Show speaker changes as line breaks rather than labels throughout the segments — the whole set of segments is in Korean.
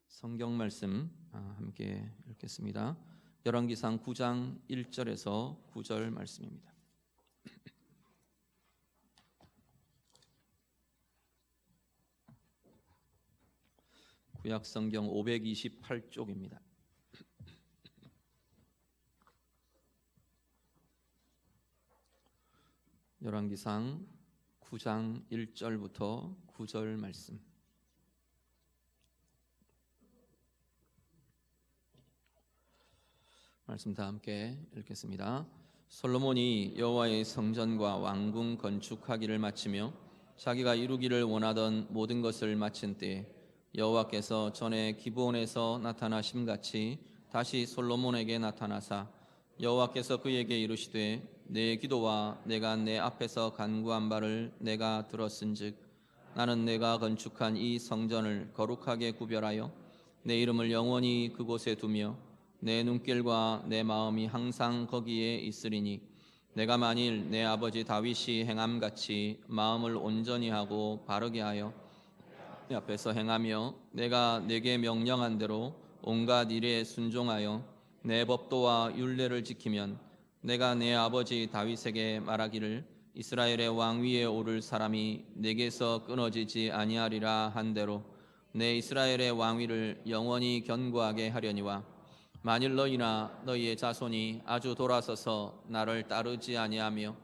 성경 말씀 함께 읽겠습니다. 열왕기상 9장 1절에서 9절 말씀입니다. 구약 성경 528쪽입니다. 열왕기상 9장 1절부터 9절 말씀. 말씀 다 함께 읽겠습니다. 솔로몬이 여호와의 성전과 왕궁 건축하기를 마치며 자기가 이루기를 원하던 모든 것을 마친 때에 여호와께서 전에 기브온에서 나타나심같이 다시 솔로몬에게 나타나사 여호와께서 그에게 이르시되 내 기도와 내가 내 앞에서 간구한 바를 내가 들었은즉 나는 내가 건축한 이 성전을 거룩하게 구별하여 내 이름을 영원히 그곳에 두며 내 눈길과 내 마음이 항상 거기에 있으리니 내가 만일 내 아버지 다윗이 행함같이 마음을 온전히 하고 바르게 하여 내 앞에서 행하며 내가 내게 명령한 대로 온갖 일에 순종하여 내 법도와 율례를 지키면 내가 내 아버지 다윗에게 말하기를 이스라엘의 왕 위에 오를 사람이 내게서 끊어지지 아니하리라 한 대로 내 이스라엘의 왕위를 영원히 견고하게 하려니와 만일 너희나 너희의 자손이 아주 돌아서서 나를 따르지 아니하며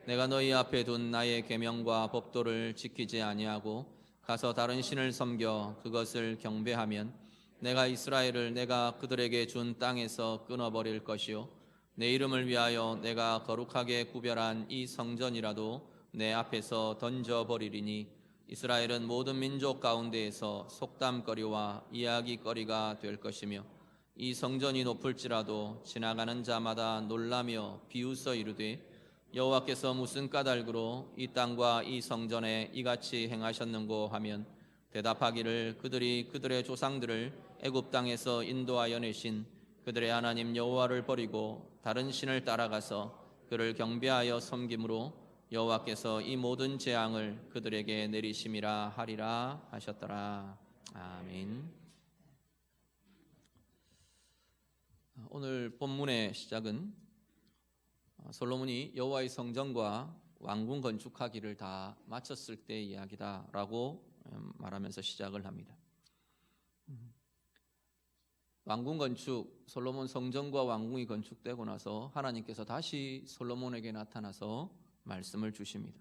내가 너희 앞에 둔 나의 계명과 법도를 지키지 아니하고 가서 다른 신을 섬겨 그것을 경배하면 내가 이스라엘을 내가 그들에게 준 땅에서 끊어버릴 것이요 내 이름을 위하여 내가 거룩하게 구별한 이 성전이라도 내 앞에서 던져버리리니 이스라엘은 모든 민족 가운데에서 속담거리와 이야기거리가 될 것이며 이 성전이 높을지라도 지나가는 자마다 놀라며 비웃어 이르되 여호와께서 무슨 까닭으로 이 땅과 이 성전에 이같이 행하셨는고 하면 대답하기를 그들이 그들의 조상들을 애굽 땅에서 인도하여 내신 그들의 하나님 여호와를 버리고 다른 신을 따라가서 그를 경배하여 섬김으로 여호와께서 이 모든 재앙을 그들에게 내리심이라 하리라 하셨더라. 아멘. 오늘 본문의 시작은 솔로몬이 여호와의 성전과 왕궁 건축하기를 다 마쳤을 때의 이야기다라고 말하면서 시작을 합니다. 왕궁 건축, 솔로몬 성전과 왕궁이 건축되고 나서 하나님께서 다시 솔로몬에게 나타나서 말씀을 주십니다.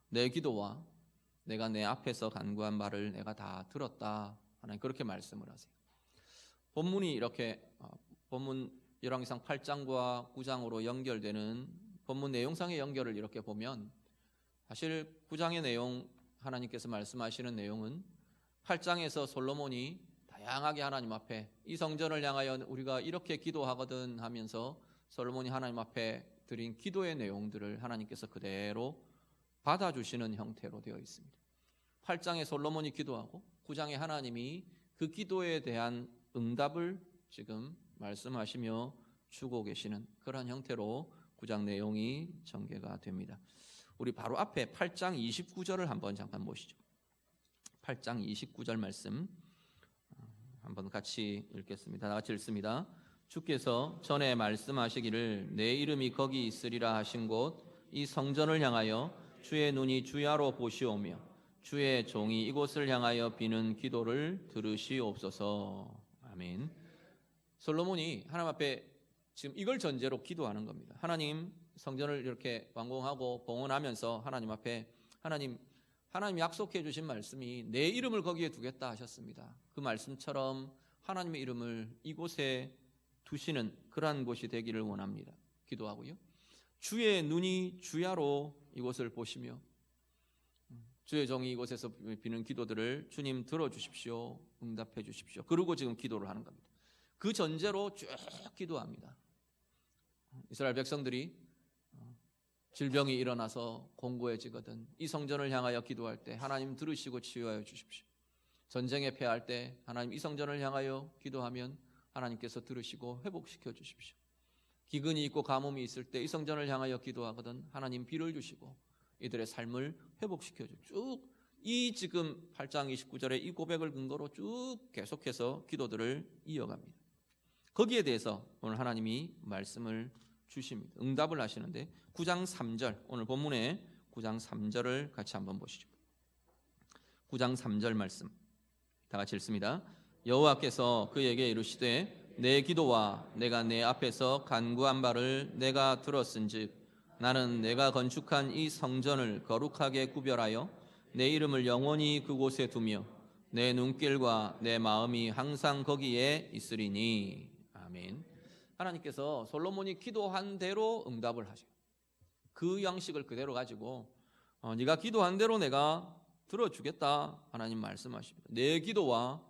내 기도와 내가 내 앞에서 간구한 말을 내가 다 들었다. 하나님 그렇게 말씀을 하세요. 본문이 이렇게 본문 열왕기상 8장과 9장으로 연결되는 본문 내용상의 연결을 이렇게 보면 사실 9장의 내용 하나님께서 말씀하시는 내용은 8장에서 솔로몬이 다양하게 하나님 앞에 이 성전을 향하여 우리가 이렇게 기도하거든 하면서 솔로몬이 하나님 앞에 드린 기도의 내용들을 하나님께서 그대로 받아주시는 형태로 되어 있습니다. 8장에 솔로몬이 기도하고 9장에 하나님이 그 기도에 대한 응답을 지금 말씀하시며 주고 계시는 그런 형태로 9장 내용이 전개가 됩니다. 우리 바로 앞에 8장 29절을 한번 잠깐 보시죠. 8장 29절 말씀 한번 같이 읽겠습니다. 다 같이 읽습니다. 주께서 전에 말씀하시기를 내 이름이 거기 있으리라 하신 곳 이 성전을 향하여 주의 눈이 주야로 보시오며 주의 종이 이곳을 향하여 비는 기도를 들으시옵소서. 아멘. 솔로몬이 하나님 앞에 지금 이걸 전제로 기도하는 겁니다. 하나님 성전을 이렇게 완공하고 봉헌하면서 하나님 앞에 하나님 약속해 주신 말씀이 내 이름을 거기에 두겠다 하셨습니다. 그 말씀처럼 하나님의 이름을 이곳에 두시는 그러한 곳이 되기를 원합니다. 기도하고요. 주의 눈이 주야로 이곳을 보시며 주의 종이 이곳에서 비는 기도들을 주님 들어주십시오. 응답해 주십시오. 그러고 지금 기도를 하는 겁니다. 그 전제로 쭉 기도합니다. 이스라엘 백성들이 질병이 일어나서 공고해지거든 이 성전을 향하여 기도할 때 하나님 들으시고 치유하여 주십시오. 전쟁에 패할 때 하나님 이 성전을 향하여 기도하면 하나님께서 들으시고 회복시켜 주십시오. 기근이 있고 가뭄이 있을 때 이 성전을 향하여 기도하거든 하나님 비를 주시고 이들의 삶을 회복시켜 주십시오. 쭉 이 지금 8장 29절의 이 고백을 근거로 쭉 계속해서 기도들을 이어갑니다. 거기에 대해서 오늘 하나님이 말씀을 주십니다. 응답을 하시는데 9장 3절, 오늘 본문의 9장 3절을 같이 한번 보시죠. 9장 3절 말씀 다 같이 읽습니다. 여호와께서 그에게 이르시되 내 기도와 내가 내 앞에서 간구한 바를 내가 들었은즉 나는 내가 건축한 이 성전을 거룩하게 구별하여 내 이름을 영원히 그곳에 두며 내 눈길과 내 마음이 항상 거기에 있으리니. 아멘. 하나님께서 솔로몬이 기도한 대로 응답을 하셔요. 그 양식을 그대로 가지고 네가 기도한 대로 내가 들어주겠다 하나님 말씀하십니다. 내 기도와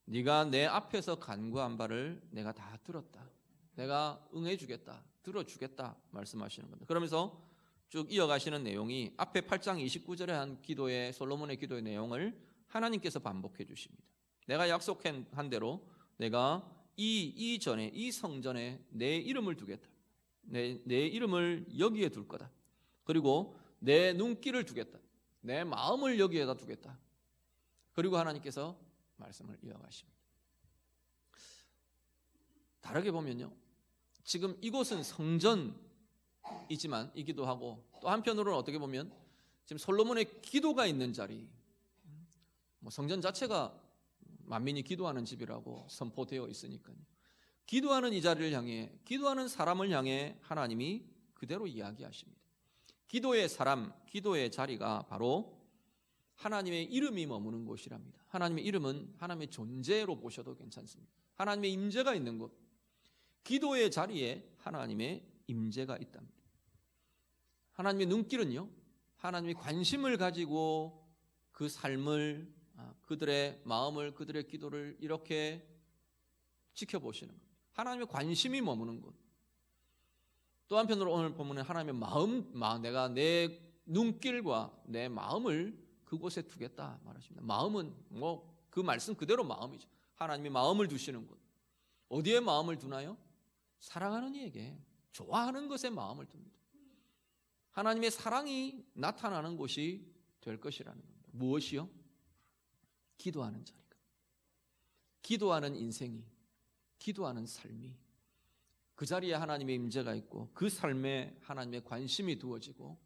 네가 내 앞에서 간구한 바를 내가 다 들었다. 내가 응해주겠다. 들어주겠다 말씀하시는 겁니다. 그러면서 쭉 이어가시는 내용이 앞에 8장 29절에 한 기도의 솔로몬의 기도의 내용을 하나님께서 반복해 주십니다. 내가 약속한 대로 내가 이 성전에 내 이름을 두겠다. 내 이름을 여기에 둘 거다. 그리고 내 눈길을 두겠다. 내 마음을 여기에다 두겠다. 그리고 하나님께서 말씀을 이어가십니다. 다르게 보면요, 지금 이곳은 성전이지만 이기도 하고, 또 한편으로는 어떻게 보면 지금 솔로몬의 기도가 있는 자리, 성전 자체가 만민이 기도하는 집이라고 선포되어 있으니까요. 기도하는 이 자리를 향해, 기도하는 사람을 향해 하나님이 그대로 이야기하십니다. 기도의 사람, 기도의 자리가 바로 하나님의 이름이 머무는 곳이랍니다. 하나님의 이름은 하나님의 존재로 보셔도 괜찮습니다. 하나님의 임재가 있는 곳, 기도의 자리에 하나님의 임재가 있답니다. 하나님의 눈길은요, 하나님의 관심을 가지고 그 삶을, 그들의 마음을, 그들의 기도를 이렇게 지켜보시는 것, 하나님의 관심이 머무는 곳. 또 한편으로 오늘 본문에 하나님의 마음, 내가 내 눈길과 내 마음을 그곳에 두겠다 말하십니다. 마음은 그 말씀 그대로 마음이죠. 하나님의 마음을 두시는 곳. 어디에 마음을 두나요? 사랑하는 이에게, 좋아하는 것에 마음을 둡니다. 하나님의 사랑이 나타나는 곳이 될 것이라는 겁니다. 무엇이요? 기도하는 자리가, 기도하는 인생이, 기도하는 삶이, 그 자리에 하나님의 임재가 있고 그 삶에 하나님의 관심이 두어지고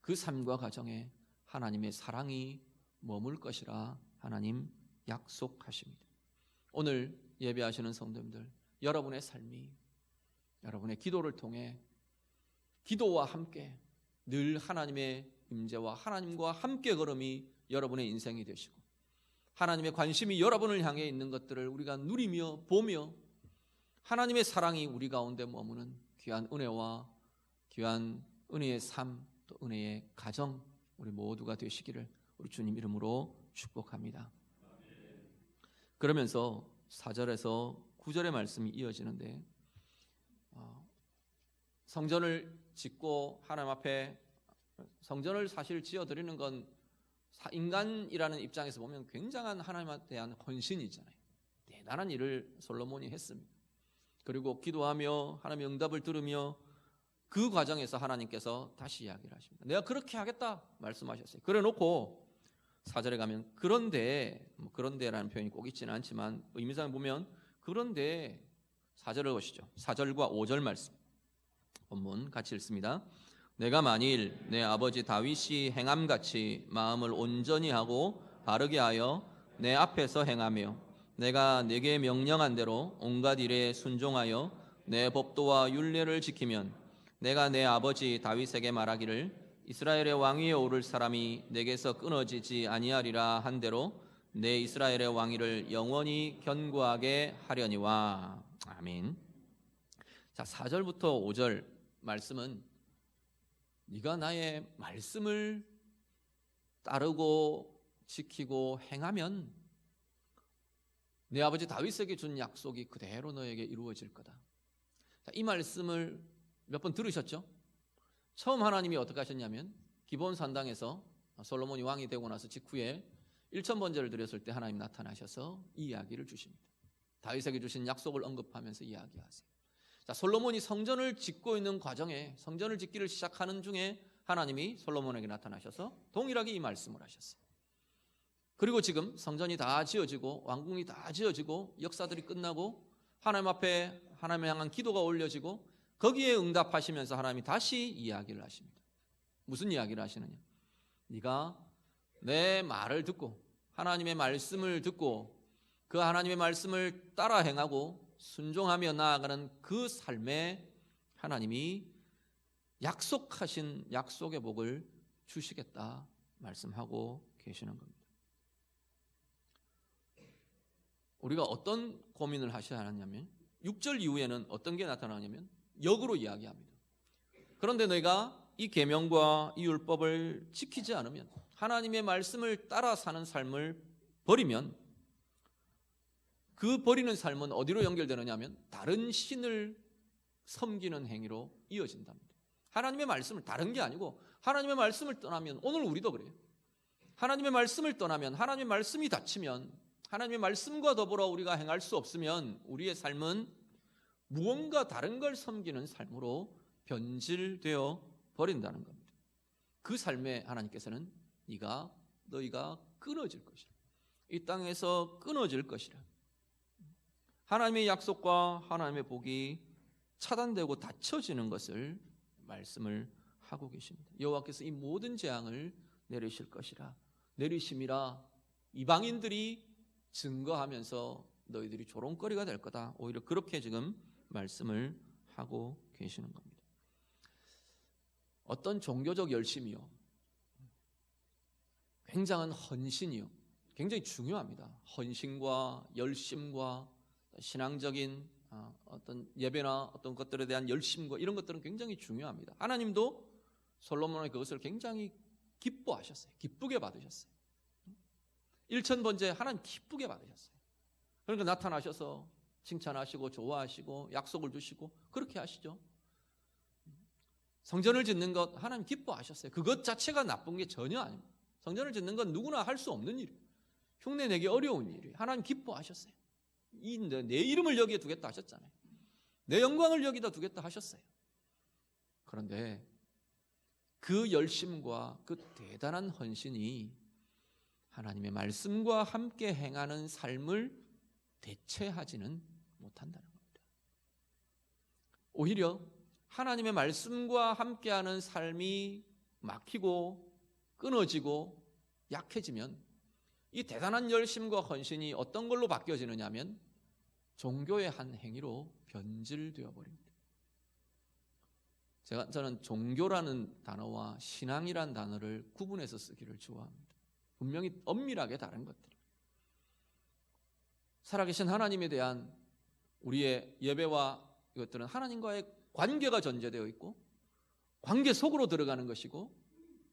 그 삶과 가정에 하나님의 사랑이 머물 것이라 하나님 약속하십니다. 오늘 예배하시는 성도님들, 여러분의 삶이 여러분의 기도를 통해 기도와 함께 늘 하나님의 임재와 하나님과 함께 걸음이 여러분의 인생이 되시고, 하나님의 관심이 여러분을 향해 있는 것들을 우리가 누리며 보며 하나님의 사랑이 우리 가운데 머무는 귀한 은혜와 귀한 은혜의 삶, 또 은혜의 가정, 우리 모두가 되시기를 우리 주님 이름으로 축복합니다. 그러면서 4절에서 9절의 말씀이 이어지는데, 성전을 짓고 하나님 앞에, 성전을 사실 지어드리는 건 인간이라는 입장에서 보면 굉장한 하나님에 대한 헌신이잖아요. 대단한 일을 솔로몬이 했습니다. 그리고 기도하며 하나님의 응답을 들으며 그 과정에서 하나님께서 다시 이야기를 하십니다. 내가 그렇게 하겠다 말씀하셨어요. 그래 놓고 4절에 가면 그런데라는 표현이 꼭 있지는 않지만 의미상에 보면 그런데 4절을 보시죠. 4절과 5절 말씀 본문 같이 읽습니다. 내가 만일 내 아버지 다윗이 행함같이 마음을 온전히 하고 바르게 하여 내 앞에서 행하며 내가 네게 명령한 대로 온갖 일에 순종하여 내 법도와 율례를 지키면 내가 내 아버지 다윗에게 말하기를 이스라엘의 왕위에 오를 사람이 내게서 끊어지지 아니하리라 한 대로 내 이스라엘의 왕위를 영원히 견고하게 하려니와. 아멘. 자, 4절부터 5절 말씀은 네가 나의 말씀을 따르고 지키고 행하면 내 아버지 다윗에게 준 약속이 그대로 너에게 이루어질 거다. 자, 이 말씀을 몇 번 들으셨죠? 처음 하나님이 어떻게 하셨냐면 기브온 산당에서 솔로몬이 왕이 되고 나서 직후에 1000번제를 드렸을 때 하나님 나타나셔서 이 이야기를 주십니다. 다윗에게 주신 약속을 언급하면서 이야기하세요. 자, 솔로몬이 성전을 짓고 있는 과정에, 성전을 짓기를 시작하는 중에 하나님이 솔로몬에게 나타나셔서 동일하게 이 말씀을 하셨어요. 그리고 지금 성전이 다 지어지고 왕궁이 다 지어지고 역사들이 끝나고 하나님 앞에 하나님을 향한 기도가 올려지고 거기에 응답하시면서 하나님이 다시 이야기를 하십니다. 무슨 이야기를 하시느냐? 네가 내 말을 듣고 하나님의 말씀을 듣고 그 하나님의 말씀을 따라 행하고 순종하며 나아가는 그 삶에 하나님이 약속하신 약속의 복을 주시겠다 말씀하고 계시는 겁니다. 우리가 어떤 고민을 하셔야 하냐면 6절 이후에는 어떤 게 나타나냐면 역으로 이야기합니다. 그런데 너희가 이 계명과 이 율법을 지키지 않으면 하나님의 말씀을 따라 사는 삶을 버리면 그 버리는 삶은 어디로 연결되느냐 하면 다른 신을 섬기는 행위로 이어진답니다. 하나님의 말씀을 다른 게 아니고 하나님의 말씀을 떠나면 오늘 우리도 그래요. 하나님의 말씀을 떠나면 하나님의 말씀이 닫히면 하나님의 말씀과 더불어 우리가 행할 수 없으면 우리의 삶은 무언가 다른 걸 섬기는 삶으로 변질되어 버린다는 겁니다. 그 삶에 하나님께서는 너희가 끊어질 것이라. 이 땅에서 끊어질 것이라. 하나님의 약속과 하나님의 복이 차단되고 닫혀지는 것을 말씀을 하고 계십니다. 여호와께서 이 모든 재앙을 내리실 것이라. 내리심이라 이방인들이 증거하면서 너희들이 조롱거리가 될 거다. 오히려 그렇게 지금 말씀을 하고 계시는 겁니다. 어떤 종교적 열심이요, 굉장한 헌신이요, 굉장히 중요합니다. 헌신과 열심과 신앙적인 어떤 예배나 어떤 것들에 대한 열심과 이런 것들은 굉장히 중요합니다. 하나님도 솔로몬의 그것을 굉장히 기뻐하셨어요. 기쁘게 받으셨어요. 일천번제 하나님 기쁘게 받으셨어요. 그러니까 나타나셔서 칭찬하시고 좋아하시고 약속을 주시고 그렇게 하시죠. 성전을 짓는 것 하나님 기뻐하셨어요. 그것 자체가 나쁜 게 전혀 아닙니다. 성전을 짓는 건 누구나 할 수 없는 일이에요. 흉내내기 어려운 일이에요. 하나님 기뻐하셨어요. 내 이름을 여기에 두겠다 하셨잖아요. 내 영광을 여기다 두겠다 하셨어요. 그런데 그 열심과 그 대단한 헌신이 하나님의 말씀과 함께 행하는 삶을 대체하지는 못한다는 겁니다. 오히려 하나님의 말씀과 함께하는 삶이 막히고 끊어지고 약해지면 이 대단한 열심과 헌신이 어떤 걸로 바뀌어지느냐 하면 종교의 한 행위로 변질되어 버립니다. 저는 종교라는 단어와 신앙이라는 단어를 구분해서 쓰기를 좋아합니다. 분명히 엄밀하게 다른 것들입니다. 살아계신 하나님에 대한 우리의 예배와 이것들은 하나님과의 관계가 전제되어 있고 관계 속으로 들어가는 것이고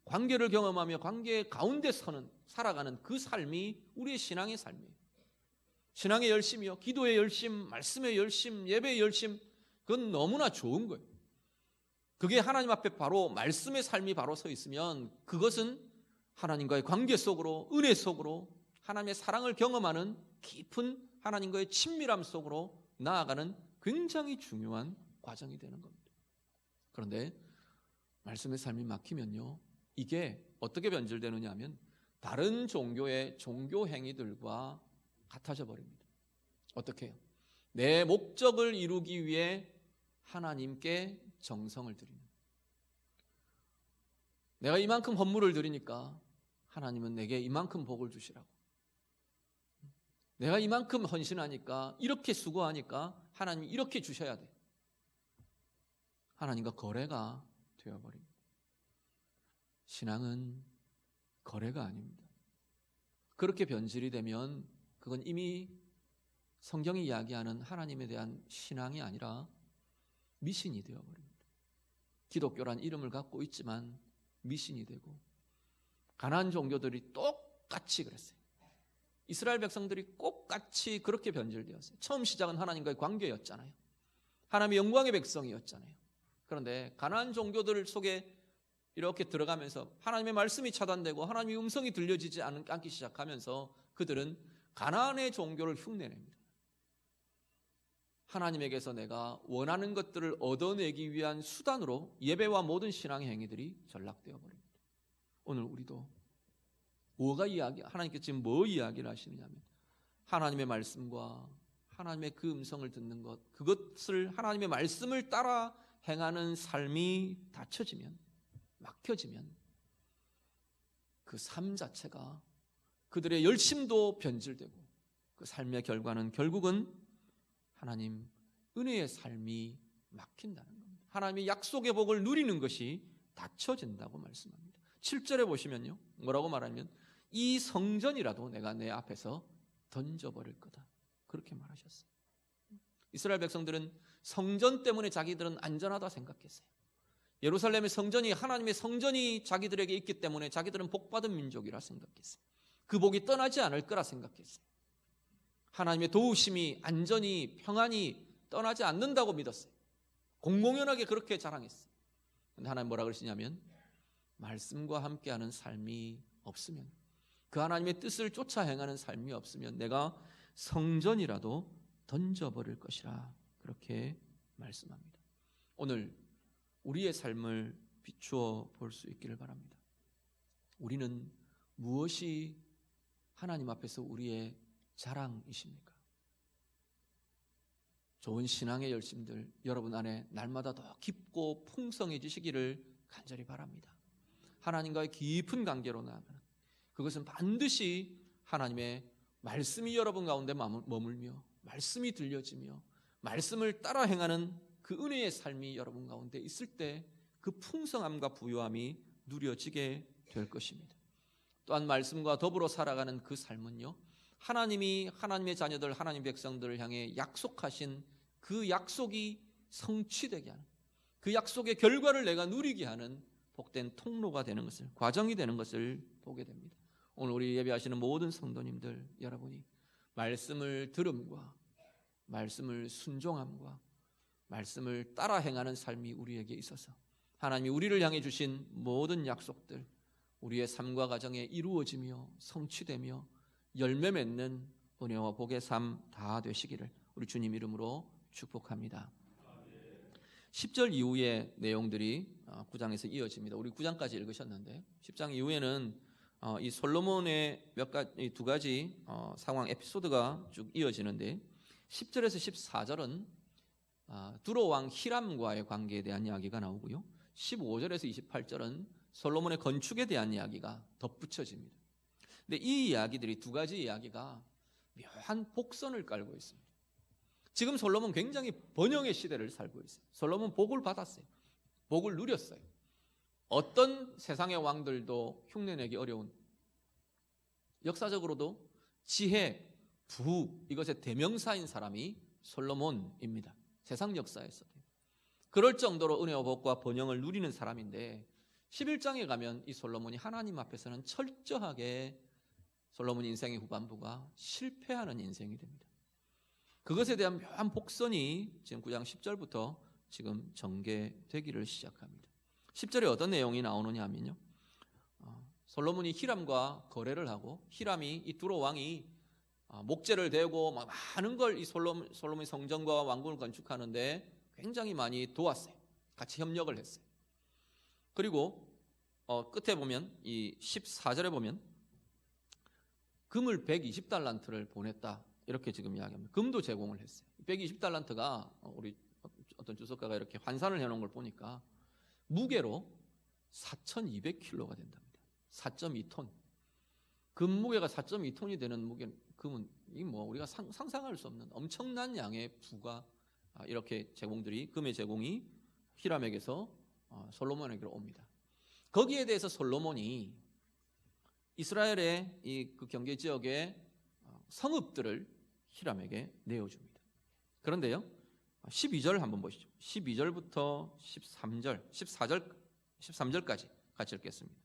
관계를 경험하며 관계 가운데 살아가는 그 삶이 우리의 신앙의 삶이에요. 신앙의 열심이요, 기도의 열심, 말씀의 열심, 예배의 열심, 그건 너무나 좋은 거예요. 그게 하나님 앞에 바로 말씀의 삶이 바로 서 있으면 그것은 하나님과의 관계 속으로, 은혜 속으로 하나님의 사랑을 경험하는 깊은 하나님과의 친밀함 속으로 나아가는 굉장히 중요한 과정이 되는 겁니다. 그런데 말씀의 삶이 막히면요, 이게 어떻게 변질되느냐 하면 다른 종교의 종교 행위들과 같아져 버립니다. 어떻게 해요? 내 목적을 이루기 위해 하나님께 정성을 드리는, 내가 이만큼 헌물을 드리니까 하나님은 내게 이만큼 복을 주시라고, 내가 이만큼 헌신하니까, 이렇게 수고하니까 하나님이 이렇게 주셔야 돼. 하나님과 거래가 되어버립니다. 신앙은 거래가 아닙니다. 그렇게 변질이 되면 그건 이미 성경이 이야기하는 하나님에 대한 신앙이 아니라 미신이 되어버립니다. 기독교란 이름을 갖고 있지만 미신이 되고, 가나안 종교들이 똑같이 그랬어요. 이스라엘 백성들이 똑같이 그렇게 변질되었어요. 처음 시작은 하나님과의 관계였잖아요. 하나님의 영광의 백성이었잖아요. 그런데 가나안 종교들 속에 이렇게 들어가면서 하나님의 말씀이 차단되고 하나님의 음성이 들려지지 않기 시작하면서 그들은 가나안의 종교를 흉내냅니다. 하나님에게서 내가 원하는 것들을 얻어내기 위한 수단으로 예배와 모든 신앙의 행위들이 전락되어 버립니다. 오늘 우리도 하나님께서 지금 뭐 이야기를 하시느냐면 하나님의 말씀과 하나님의 그 음성을 듣는 것, 그것을 하나님의 말씀을 따라 행하는 삶이 닫혀지면, 막혀지면 그 삶 자체가 그들의 열심도 변질되고 그 삶의 결과는 결국은 하나님 은혜의 삶이 막힌다는 겁니다. 하나님의 약속의 복을 누리는 것이 닫혀진다고 말씀합니다. 7절에 보시면요, 뭐라고 말하면 이 성전이라도 내가 내 앞에서 던져버릴 거다, 그렇게 말하셨어요. 이스라엘 백성들은 성전 때문에 자기들은 안전하다 생각했어요. 예루살렘의 성전이, 하나님의 성전이 자기들에게 있기 때문에 자기들은 복받은 민족이라 생각했어요. 그 복이 떠나지 않을 거라 생각했어요. 하나님의 도우심이, 안전이, 평안이 떠나지 않는다고 믿었어요. 공공연하게 그렇게 자랑했어요. 그런데 하나님 뭐라 그러시냐면 말씀과 함께하는 삶이 없으면, 그 하나님의 뜻을 쫓아 행하는 삶이 없으면 내가 성전이라도 던져버릴 것이라, 그렇게 말씀합니다. 오늘 우리의 삶을 비추어 볼 수 있기를 바랍니다. 우리는 무엇이 하나님 앞에서 우리의 자랑이십니까? 좋은 신앙의 열심들 여러분 안에 날마다 더 깊고 풍성해지시기를 간절히 바랍니다. 하나님과의 깊은 관계로 나아가는, 그것은 반드시 하나님의 말씀이 여러분 가운데 머물며 말씀이 들려지며 말씀을 따라 행하는 그 은혜의 삶이 여러분 가운데 있을 때 그 풍성함과 부요함이 누려지게 될 것입니다. 또한 말씀과 더불어 살아가는 그 삶은요, 하나님이 하나님의 자녀들, 하나님 백성들을 향해 약속하신 그 약속이 성취되게 하는, 그 약속의 결과를 내가 누리게 하는 복된 통로가 되는 것을, 과정이 되는 것을 보게 됩니다. 오늘 우리 예배하시는 모든 성도님들 여러분이 말씀을 들음과 말씀을 순종함과 말씀을 따라 행하는 삶이 우리에게 있어서 하나님이 우리를 향해 주신 모든 약속들 우리의 삶과 가정에 이루어지며 성취되며 열매 맺는 은혜와 복의 삶 다 되시기를 우리 주님 이름으로 축복합니다. 10절 이후의 내용들이 9장에서 이어집니다. 우리 9장까지 읽으셨는데 10장 이후에는 이 솔로몬의 두 가지 상황 에피소드가 쭉 이어지는데 10절에서 14절은 두로 왕 히람과의 관계에 대한 이야기가 나오고요, 15절에서 28절은 솔로몬의 건축에 대한 이야기가 덧붙여집니다. 근데 이 이야기들이, 두 가지 이야기가 묘한 복선을 깔고 있습니다. 지금 솔로몬 굉장히 번영의 시대를 살고 있어요. 솔로몬 복을 받았어요. 복을 누렸어요. 어떤 세상의 왕들도 흉내내기 어려운, 역사적으로도 지혜, 부, 이것의 대명사인 사람이 솔로몬입니다. 세상 역사에서 그럴 정도로 은혜와 복과 번영을 누리는 사람인데 11장에 가면 이 솔로몬이 하나님 앞에서는 철저하게 솔로몬 인생의 후반부가 실패하는 인생이 됩니다. 그것에 대한 묘한 복선이 지금 9장 10절부터 지금 전개되기를 시작합니다. 10절에 어떤 내용이 나오느냐 하면요, 솔로몬이 히람과 거래를 하고, 히람이 이 두로 왕이 목재를 대고 많은 걸 이 솔로몬이 성전과 왕궁을 건축하는데 굉장히 많이 도왔어요. 같이 협력을 했어요. 그리고 끝에 보면 이 14절에 보면 금을 120달란트를 보냈다, 이렇게 지금 이야기합니다. 금도 제공을 했어요. 120달란트가 우리 어떤 주석가가 이렇게 환산을 해놓은 걸 보니까 무게로 4,200kg가 된답니다. 4.2톤. 금 무게가 4.2톤이 되는 금은 우리가 상상할 수 없는 엄청난 양의 부가 이렇게 금의 제공이 히람에게서 솔로몬에게로 옵니다. 거기에 대해서 솔로몬이 이스라엘의 그 경계 지역의 성읍들을 히람에게 내어줍니다. 그런데요, 12절 한번 보시죠. 12절부터 13절까지 같이 읽겠습니다.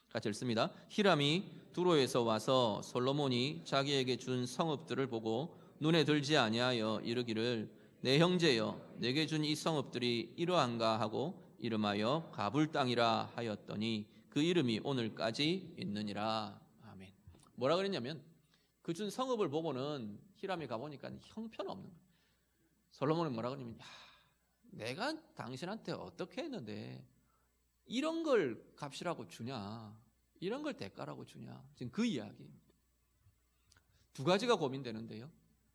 같이 읽습니다. 히람이 두로에서 와서 솔로몬이 자기에게 준 성읍들을 보고 눈에 들지 아니하여 이르기를, 내 형제여, 내게 준 이 성읍들이 이러한가 하고 이름하여 가불 땅이라 하였더니 그 이름이 오늘까지 있느니라. 아멘. 뭐라 그랬냐면 그 준 성읍을 보고는 히람이 가보니까 형편없는 거예요. 솔로몬은 뭐라고 하냐면, 야, 내가 당신한테 어떻게 했는데 이런 걸 값이라고 주냐, 이런 걸 대가라고 주냐, 지금 그 이야기입니다. 두 가지가 고민되는데요.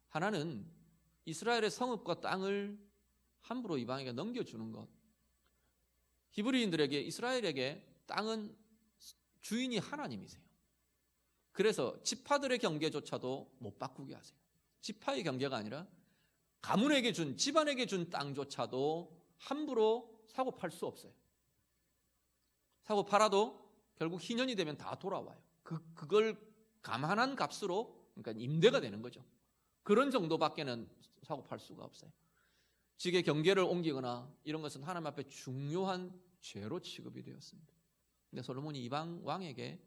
하나는 이스라엘의 성읍과 땅을 함부로 이방에게 넘겨주는 것. 히브리인들에게, 이스라엘에게 땅은 주인이 하나님이세요. 그래서 지파들의 경계조차도 못 바꾸게 하세요. 지파의 경계가 아니라 가문에게 준, 집안에게 준 땅조차도 함부로 사고 팔 수 없어요. 사고 팔아도 결국 희년이 되면 다 돌아와요. 그걸 감안한 값으로, 그러니까 임대가 되는 거죠. 그런 정도밖에는 사고 팔 수가 없어요. 직의 경계를 옮기거나 이런 것은 하나님 앞에 중요한 죄로 취급이 되었습니다. 근데 솔로몬이 이방 왕에게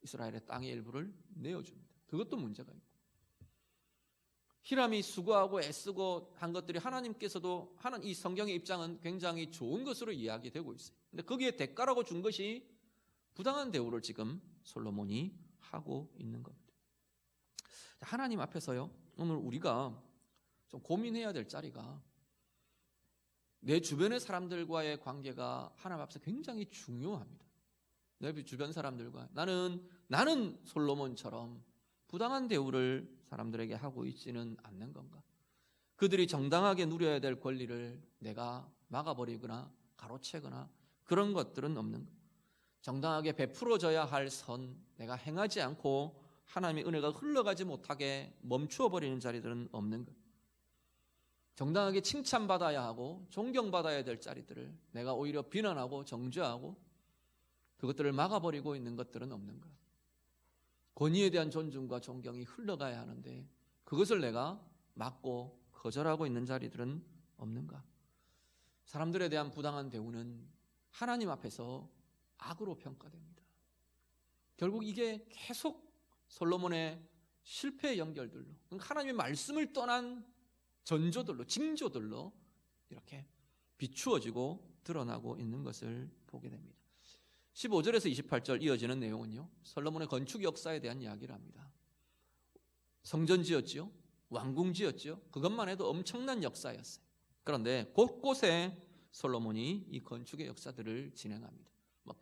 이스라엘의 땅의 일부를 내어줍니다. 그것도 문제가 있고, 히람이 수고하고 애쓰고 한 것들이 하나님께서도 이 성경의 입장은 굉장히 좋은 것으로 이야기되고 있어요. 근데 거기에 대가라고 준 것이 부당한 대우를 지금 솔로몬이 하고 있는 겁니다. 하나님 앞에서요, 오늘 우리가 좀 고민해야 될 자리가, 내 주변의 사람들과의 관계가 하나님 앞에서 굉장히 중요합니다. 내 주변 사람들과 나는 솔로몬처럼 부당한 대우를 사람들에게 하고 있지는 않는 건가? 그들이 정당하게 누려야 될 권리를 내가 막아버리거나 가로채거나 그런 것들은 없는가? 정당하게 베풀어져야 할 선 내가 행하지 않고 하나님의 은혜가 흘러가지 못하게 멈추어 버리는 자리들은 없는가? 정당하게 칭찬받아야 하고 존경받아야 될 자리들을 내가 오히려 비난하고 정죄하고 그것들을 막아버리고 있는 것들은 없는가? 권위에 대한 존중과 존경이 흘러가야 하는데 그것을 내가 막고 거절하고 있는 자리들은 없는가? 사람들에 대한 부당한 대우는 하나님 앞에서 악으로 평가됩니다. 결국 이게 계속 솔로몬의 실패의 연결들로, 하나님의 말씀을 떠난 전조들로, 징조들로 이렇게 비추어지고 드러나고 있는 것을 보게 됩니다. 15절에서 28절 이어지는 내용은요, 솔로몬의 건축 역사에 대한 이야기를 합니다. 성전 지었지요, 왕궁 지었지요. 그것만 해도 엄청난 역사였어요. 그런데 곳곳에 솔로몬이 이 건축의 역사들을 진행합니다.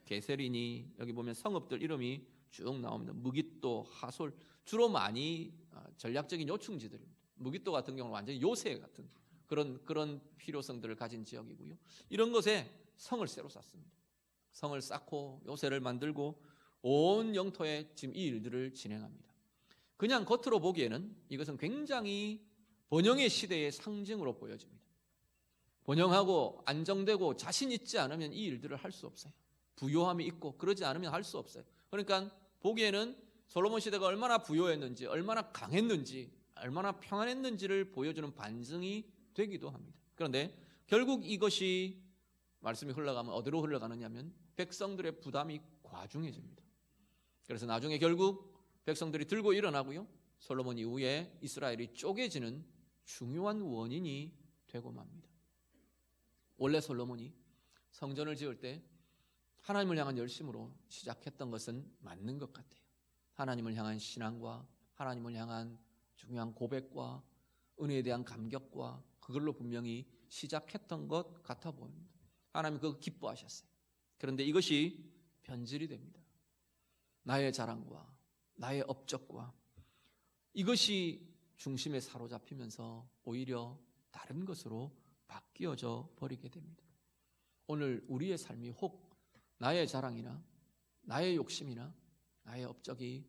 게세리니, 여기 보면 성읍들 이름이 쭉 나옵니다. 무깃도, 하솔, 주로 많이 전략적인 요충지들입니다. 무깃도 같은 경우는 완전히 요새 같은 그런 필요성들을 가진 지역이고요. 이런 것에 성을 새로 쌓습니다. 성을 쌓고 요새를 만들고 온 영토에 지금 이 일들을 진행합니다. 그냥 겉으로 보기에는 이것은 굉장히 번영의 시대의 상징으로 보여집니다. 번영하고 안정되고 자신 있지 않으면 이 일들을 할 수 없어요. 부요함이 있고 그러지 않으면 할 수 없어요. 그러니까 보기에는 솔로몬 시대가 얼마나 부요했는지, 얼마나 강했는지, 얼마나 평안했는지를 보여주는 반증이 되기도 합니다. 그런데 결국 이것이 말씀이 흘러가면 어디로 흘러가느냐 하면 백성들의 부담이 과중해집니다. 그래서 나중에 결국 백성들이 들고 일어나고요, 솔로몬 이후에 이스라엘이 쪼개지는 중요한 원인이 되고 맙니다. 원래 솔로몬이 성전을 지을 때 하나님을 향한 열심으로 시작했던 것은 맞는 것 같아요. 하나님을 향한 신앙과 하나님을 향한 중요한 고백과 은혜에 대한 감격과 그걸로 분명히 시작했던 것 같아 보입니다. 하나님 그거 기뻐하셨어요. 그런데 이것이 변질이 됩니다. 나의 자랑과 나의 업적과 이것이 중심에 사로잡히면서 오히려 다른 것으로 바뀌어져 버리게 됩니다. 오늘 우리의 삶이 혹 나의 자랑이나 나의 욕심이나 나의 업적이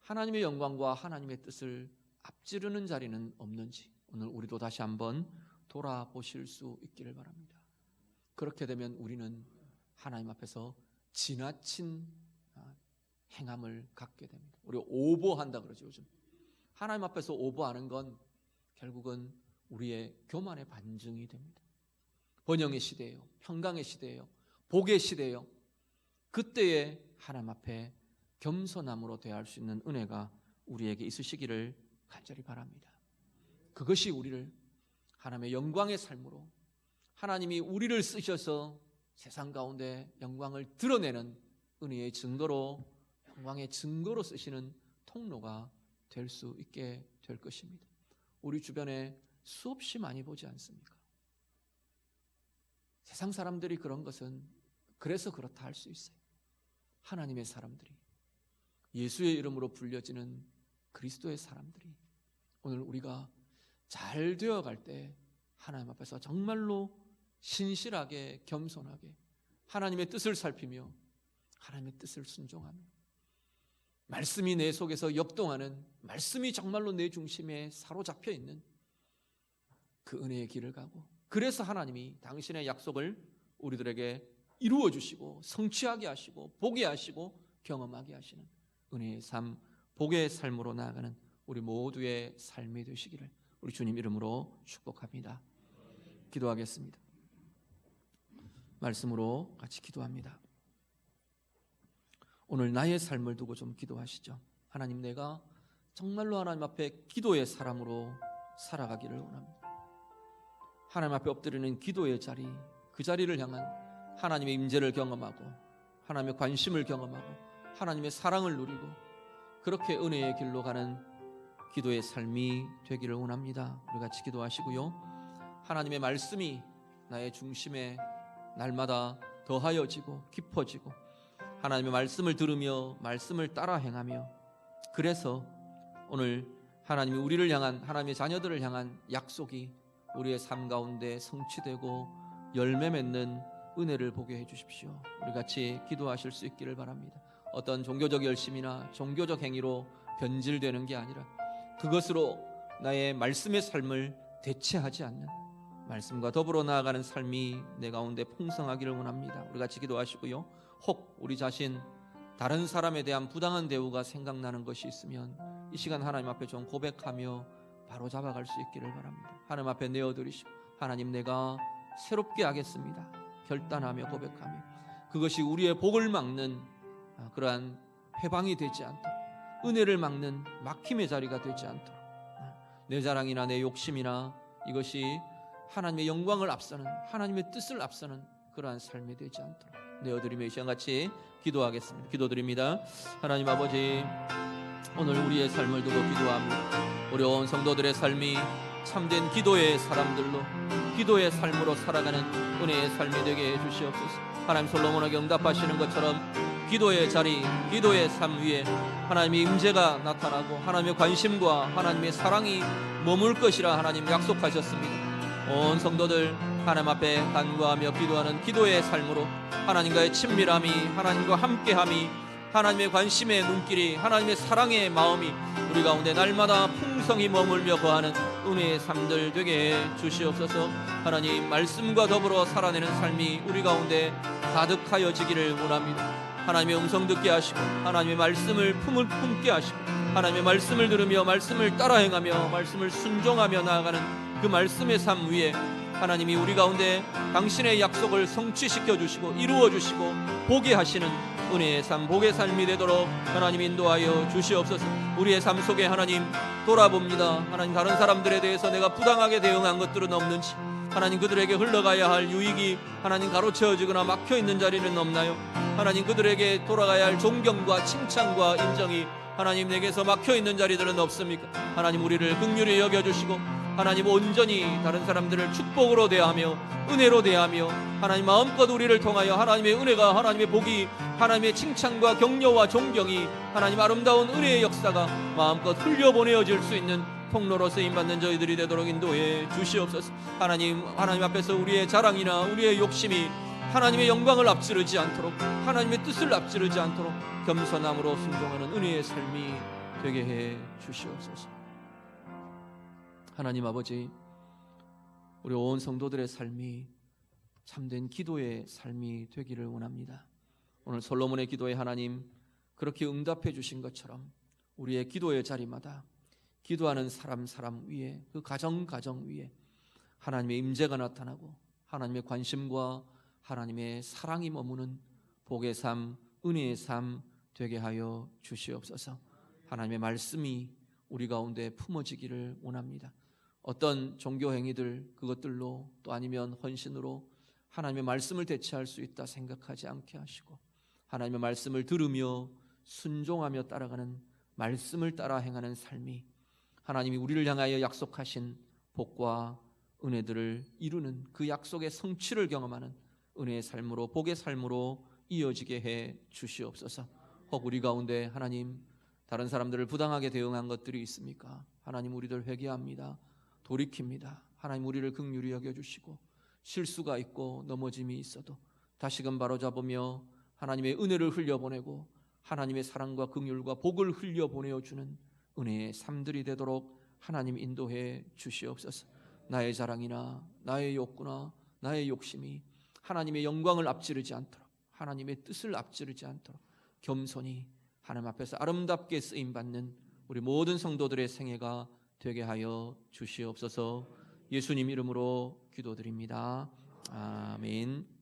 하나님의 영광과 하나님의 뜻을 앞지르는 자리는 없는지 오늘 우리도 다시 한번 돌아보실 수 있기를 바랍니다. 그렇게 되면 우리는 하나님 앞에서 지나친 행함을 갖게 됩니다. 우리가 오버한다 그러죠, 요즘. 하나님 앞에서 오버하는 건 결국은 우리의 교만의 반증이 됩니다. 번영의 시대예요. 평강의 시대예요. 복의 시대예요. 그때에 하나님 앞에 겸손함으로 대할 수 있는 은혜가 우리에게 있으시기를 간절히 바랍니다. 그것이 우리를 하나님의 영광의 삶으로, 하나님이 우리를 쓰셔서 세상 가운데 영광을 드러내는 은혜의 증거로, 영광의 증거로 쓰시는 통로가 될 수 있게 될 것입니다. 우리 주변에 수없이 많이 보지 않습니까? 세상 사람들이 그런 것은 그래서 그렇다 할 수 있어요. 하나님의 사람들이, 예수의 이름으로 불려지는 그리스도의 사람들이 오늘 우리가 잘 되어갈 때 하나님 앞에서 정말로 신실하게 겸손하게 하나님의 뜻을 살피며 하나님의 뜻을 순종하며 말씀이 내 속에서 역동하는, 말씀이 정말로 내 중심에 사로잡혀 있는 그 은혜의 길을 가고, 그래서 하나님이 당신의 약속을 우리들에게 이루어 주시고 성취하게 하시고 보게 하시고 경험하게 하시는 은혜의 삶, 복의 삶으로 나아가는 우리 모두의 삶이 되시기를 우리 주님 이름으로 축복합니다. 기도하겠습니다. 말씀으로 같이 기도합니다. 오늘 나의 삶을 두고 좀 기도하시죠. 하나님, 내가 정말로 하나님 앞에 기도의 사람으로 살아가기를 원합니다. 하나님 앞에 엎드리는 기도의 자리, 그 자리를 향한 하나님의 임재를 경험하고 하나님의 관심을 경험하고 하나님의 사랑을 누리고 그렇게 은혜의 길로 가는 기도의 삶이 되기를 원합니다. 우리 같이 기도하시고요. 하나님의 말씀이 나의 중심에 날마다 더하여지고 깊어지고 하나님의 말씀을 들으며 말씀을 따라 행하며, 그래서 오늘 하나님이 우리를 향한, 하나님의 자녀들을 향한 약속이 우리의 삶 가운데 성취되고 열매 맺는 은혜를 보게 해주십시오. 우리 같이 기도하실 수 있기를 바랍니다. 어떤 종교적 열심이나 종교적 행위로 변질되는 게 아니라 그것으로 나의 말씀의 삶을 대체하지 않는, 말씀과 더불어 나아가는 삶이 내 가운데 풍성하기를 원합니다. 우리 같이 기도하시고요. 혹 우리 자신 다른 사람에 대한 부당한 대우가 생각나는 것이 있으면 이 시간 하나님 앞에 좀 고백하며 바로 잡아갈 수 있기를 바랍니다. 하나님 앞에 내어드리시고, 하나님, 내가 새롭게 하겠습니다 결단하며 고백하며, 그것이 우리의 복을 막는 그러한 회방이 되지 않도록, 은혜를 막는 막힘의 자리가 되지 않도록, 내 자랑이나 내 욕심이나 이것이 하나님의 영광을 앞서는, 하나님의 뜻을 앞서는 그러한 삶이 되지 않도록 내어드리며 이 시간 같이 기도하겠습니다. 기도드립니다. 하나님 아버지, 오늘 우리의 삶을 두고 기도합니다. 어려운 성도들의 삶이 참된 기도의 사람들로, 기도의 삶으로 살아가는 은혜의 삶이 되게 해주시옵소서. 하나님, 솔로몬에게 응답하시는 것처럼 기도의 자리, 기도의 삶 위에 하나님의 임재가 나타나고 하나님의 관심과 하나님의 사랑이 머물 것이라 하나님 약속하셨습니다. 온 성도들 하나님 앞에 간구하며 기도하는 기도의 삶으로 하나님과의 친밀함이, 하나님과 함께함이, 하나님의 관심의 눈길이, 하나님의 사랑의 마음이 우리 가운데 날마다 풍성히 머물며 거하는 은혜의 삶들 되게 해 주시옵소서. 하나님, 말씀과 더불어 살아내는 삶이 우리 가운데 가득하여지기를 원합니다. 하나님의 음성 듣게 하시고 하나님의 말씀을 품게 하시고 하나님의 말씀을 들으며 말씀을 따라 행하며 말씀을 순종하며 나아가는 그 말씀의 삶 위에 하나님이 우리 가운데 당신의 약속을 성취시켜 주시고 이루어 주시고 보게 하시는 은혜의 삶, 복의 삶이 되도록 하나님 인도하여 주시옵소서. 우리의 삶 속에 하나님 돌아봅니다. 하나님, 다른 사람들에 대해서 내가 부당하게 대응한 것들은 없는지, 하나님 그들에게 흘러가야 할 유익이 하나님 가로채어지거나 막혀있는 자리는 없나요? 하나님, 그들에게 돌아가야 할 존경과 칭찬과 인정이 하나님 내게서 막혀있는 자리들은 없습니까? 하나님, 우리를 긍휼히 여겨주시고 하나님 온전히 다른 사람들을 축복으로 대하며 은혜로 대하며 하나님 마음껏 우리를 통하여 하나님의 은혜가, 하나님의 복이, 하나님의 칭찬과 격려와 존경이, 하나님 아름다운 은혜의 역사가 마음껏 흘려보내어질 수 있는 통로로 쓰임받는 저희들이 되도록 인도해 주시옵소서. 하나님 앞에서 우리의 자랑이나 우리의 욕심이 하나님의 영광을 앞지르지 않도록, 하나님의 뜻을 앞지르지 않도록 겸손함으로 순종하는 은혜의 삶이 되게 해 주시옵소서. 하나님 아버지, 우리 온 성도들의 삶이 참된 기도의 삶이 되기를 원합니다. 오늘 솔로몬의 기도에 하나님 그렇게 응답해 주신 것처럼 우리의 기도의 자리마다 기도하는 사람 위에, 그 가정 위에 하나님의 임재가 나타나고 하나님의 관심과 하나님의 사랑이 머무는 복의 삶, 은혜의 삶 되게 하여 주시옵소서. 하나님의 말씀이 우리 가운데 품어지기를 원합니다. 어떤 종교 행위들, 그것들로 또 아니면 헌신으로 하나님의 말씀을 대체할 수 있다 생각하지 않게 하시고 하나님의 말씀을 들으며 순종하며 따라가는, 말씀을 따라 행하는 삶이 하나님이 우리를 향하여 약속하신 복과 은혜들을 이루는 그 약속의 성취를 경험하는 은혜의 삶으로, 복의 삶으로 이어지게 해 주시옵소서. 혹 우리 가운데 하나님 다른 사람들을 부당하게 대응한 것들이 있습니까? 하나님, 우리들 회개합니다. 돌이킵니다. 하나님, 우리를 긍휼히 여겨주시고 실수가 있고 넘어짐이 있어도 다시금 바로잡으며 하나님의 은혜를 흘려보내고 하나님의 사랑과 긍휼과 복을 흘려보내어주는 은혜의 삶들이 되도록 하나님 인도해 주시옵소서. 나의 자랑이나 나의 욕구나 나의 욕심이 하나님의 영광을 앞지르지 않도록, 하나님의 뜻을 앞지르지 않도록 겸손히 하나님 앞에서 아름답게 쓰임받는 우리 모든 성도들의 생애가 되게 하여 주시옵소서. 예수님 이름으로 기도드립니다. 아멘.